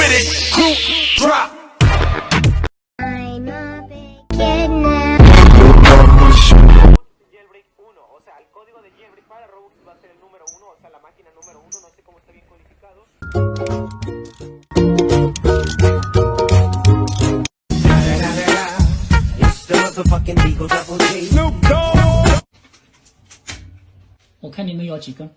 with it. Group drop. I'm a big kid now. Jailbreak 1, o sea, el código de jailbreak para Robux va a ser el número 1, o sea, la máquina número 1, no sé cómo está bien codificado. It's the motherfucking Beagle Double G. Snoop Dogg. 我看你们有几根。